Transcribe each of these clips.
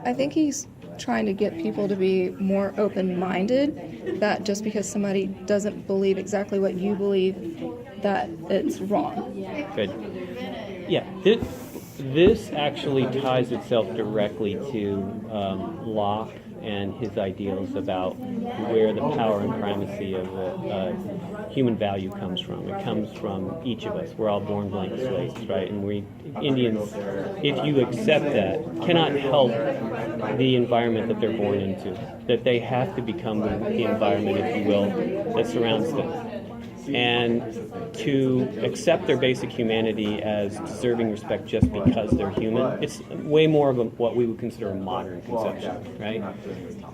I think he's trying to get people to be more open-minded, that just because somebody doesn't believe exactly what you believe, that it's wrong. Good. Yeah, this actually ties itself directly to Locke and his ideals about where the power and primacy of human value comes from. It comes from each of us. We're all born blank slates, right? And we Indians, if you accept that, cannot help the environment that they're born into. That they have to become the environment, if you will, that surrounds them. And to accept their basic humanity as deserving respect just because they're human, it's way more of what we would consider a modern conception, right?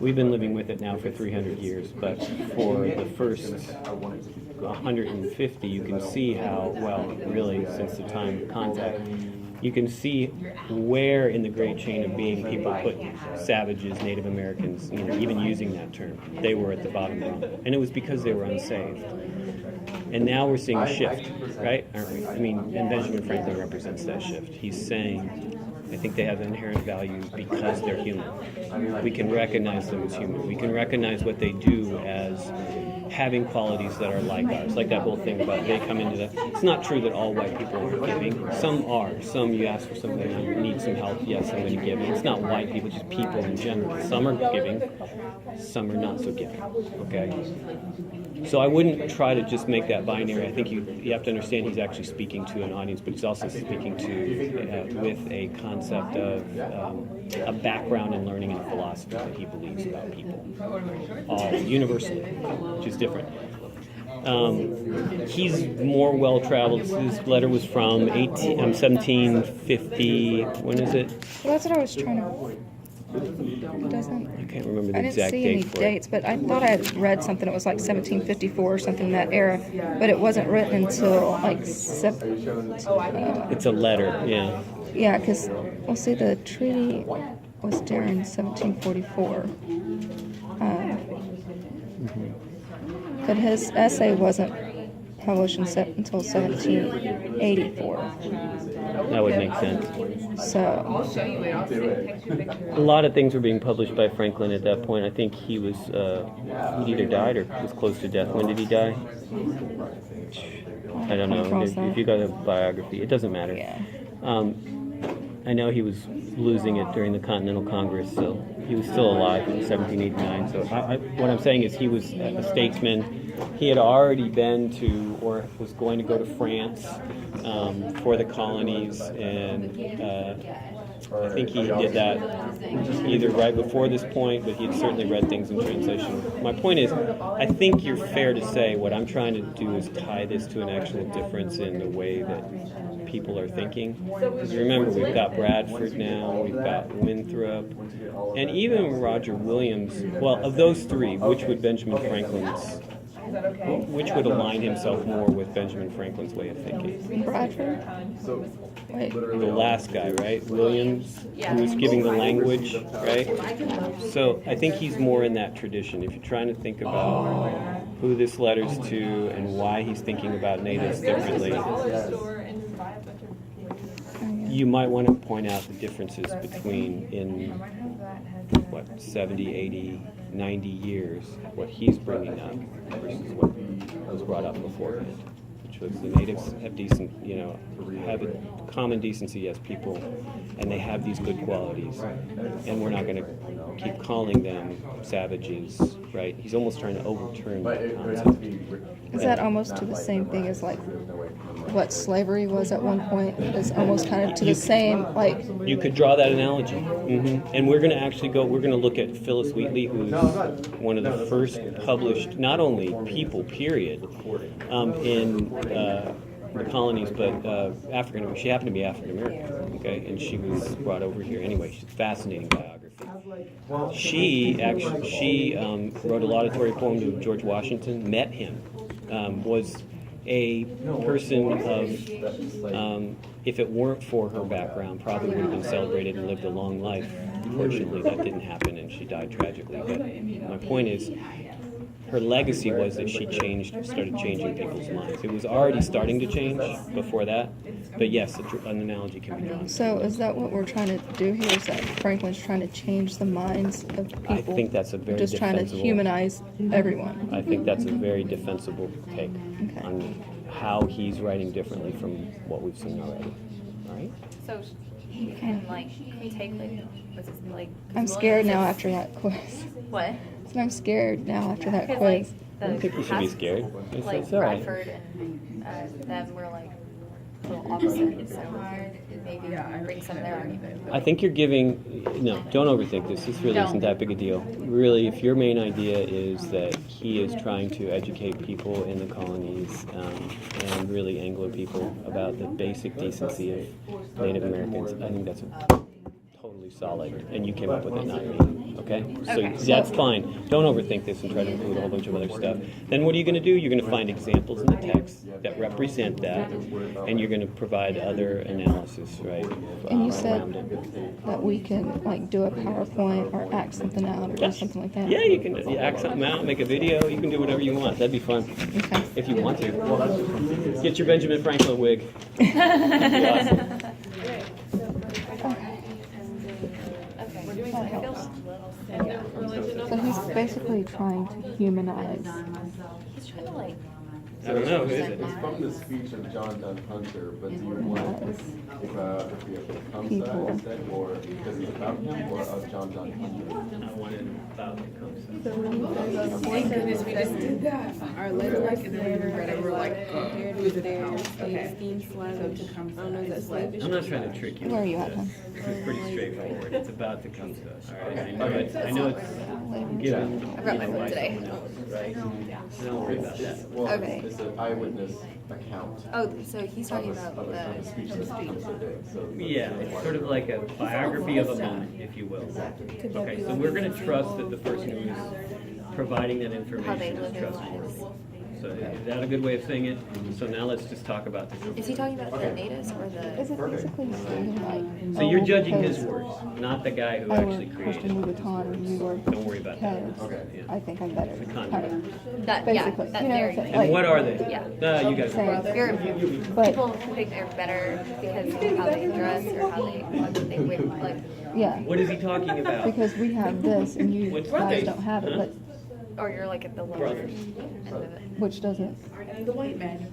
We've been living with it now for 300 years, but for the first 150, you can see how, well, really, since the time of contact, you can see where in the great chain of being people put savages, Native Americans, even using that term, they were at the bottom rung. And it was because they were unsaved. And now we're seeing a shift, right? Aren't we? I mean, and Benjamin Franklin represents that shift. He's saying, I think they have inherent value because they're human. We can recognize them as human. We can recognize what they do as having qualities that are like ours. Like that whole thing about they come into that. It's not true that all white people are giving. Some are. Some you ask for something, you need some help. Yes, I'm going to give. It's not white people, just people in general. Some are giving, some are not so giving. Okay? So I wouldn't try to just make that binary. I think you have to understand he's actually speaking to an audience, but he's also speaking to with a concept of a background in learning and philosophy that he believes about people, all universally, which is different. He's more well-traveled. His letter was from 1750. When is it? Well, that's what I was trying to. It doesn't. I can't remember the I didn't exact see date any for dates, but I thought I had read something. It was like 1754 or something in that era, but it wasn't written until like It's a letter, yeah. yeah, because well, see, the treaty was during 1744, but his essay wasn't published until 1784. That would make sense. So A lot of things were being published by Franklin at that point. I think he was he either died or was close to death. When did he die? I don't know. If you got a biography, it doesn't matter. yeah, I know he was losing it during the Continental Congress, so he was still alive in 1789. So what I'm saying is he was a statesman. He had already been to, or was going to go to France for the colonies, and I think he did that either right before this point, but he had certainly read things in translation. My point is, I think you're fair to say what I'm trying to do is tie this to an actual difference in the way that people are thinking. Because remember, we've got Bradford now, we've got Winthrop, and even Roger Williams. Well, of those three, which would align himself more with Benjamin Franklin's way of thinking? Bradford. Wait, The last guy, right? Williams, who was giving the language, right? So I think he's more in that tradition. If you're trying to think about who this letter's to and why he's thinking about natives differently, you might want to point out the differences between in 70, 80, 90 years, what he's bringing up versus what was brought up beforehand, which was the natives have decent, have a common decency as people, and they have these good qualities, and we're not going to keep calling them savages, right? He's almost trying to overturn that concept. is that almost to the same thing as like what slavery was at one point? Is almost kind of to the same, like. You could draw that analogy. And we're going to actually we're going to look at Phyllis Wheatley, who's one of the first published, not only people, period, in the colonies, but African. She happened to be African American, okay, and she was brought over here anyway. She's a fascinating biography. She wrote a laudatory poem to George Washington, met him, was a person of, if it weren't for her background, probably would have been celebrated and lived a long life. Unfortunately, that didn't happen, and she died tragically. But my point is, her legacy was that she started changing people's minds. It was already starting to change before that, but yes, an analogy can be drawn. So is that what we're trying to do here? Is that Franklin's trying to change the minds of people? I think that's a very just trying to defensible- humanize everyone. I think that's a very defensible take Okay. on how he's writing differently from what we've seen already. All right? So you can like take like what's his like. I'm scared now after that quiz. What? And I'm scared now after that Because like quiz. the I don't think you should be past, scared. It's, Like it's all right. Bradford and them were like a little opposite, so maybe bring some of their argument. I think you're giving, no, don't overthink this. This really isn't that big a deal. Really, if your main idea is that he is trying to educate people in the colonies and really Anglo people about the basic decency of Native Americans, I think that's totally solid. And you came up with it, not me. Okay? So Okay. that's fine. Don't overthink this and try to include a whole bunch of other stuff. Then what are you going to do? You're going to find examples in the text that represent that, and you're going to provide other analysis, right? And you said around it. that we can like do a PowerPoint or act something out or do something like that. Yeah, you can act something out, make a video. You can do whatever you want. That'd be fun Okay. if you want to. Get your Benjamin Franklin wig. That'd be awesome. So he's basically trying to humanize. He's trying to like. I don't know. Who is it? It's from the speech of John Dunn Hunter, but do you want if we have the People. Kamsa instead, or because it's about him, or of John Dunn Hunter? I wanted about the concept. Thank goodness we just did that. Our legwork, and then we read it, we're like, who's it there? Steam slab. Oh no, that's slave. I'm not trying to trick you. Where are you at, hon? This is pretty straightforward. It's about the concept. All right. I know it. I know it's given. I brought my by book today. someone else, right? Don't worry about that. Well, Okay. it's an eyewitness account Oh, so he's talking about of a speech that Kamsa did. So Yeah, it's sort of like a biography of a moment, if you will. Okay, so we're going to trust that the person who is providing that how they information is live their trustworthy. lives. So is that a good way of saying it? So now let's just talk about the. Is he talking about the natives or Is the? it basically stating like? So you're oh, judging his because words, not the guy who I actually work created Christian it. Louboutin and you work Don't worry about that. Keds. Okay. Yeah. I think I'm better. The Kind content. of. That Basically, that you know, very. it's And like- what are they? Yeah. No, you guys. Saying- You're, But people think they're better because of how they dress or how they wear, like. yeah, What is he talking about? because we have this and you What's guys that? don't have it, Huh? but Or you're like at the lower Brothers. end of it. which doesn't. The white man.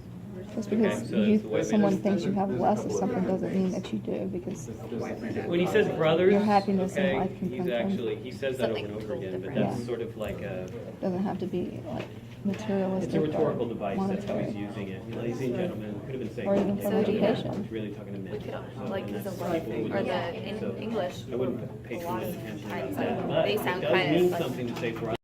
Just because Okay, so that's the way it someone is. thinks you have less of something doesn't mean that you do because When he says brothers, Your happiness in okay, life can he's come from actually, he says that over something and over totally again, but different. that's Yeah. sort of like a, it doesn't have to be like materialistic it's a rhetorical or device, that's how he's monetary. using it. Ladies and gentlemen, could have been saying. Or even something from else. education. He's really talking to men. We could So, like and the that's word people who or don't the know. So, English. I wouldn't pay a too lot much of attention times to that, but they it sound does kind mean of like something to say for us.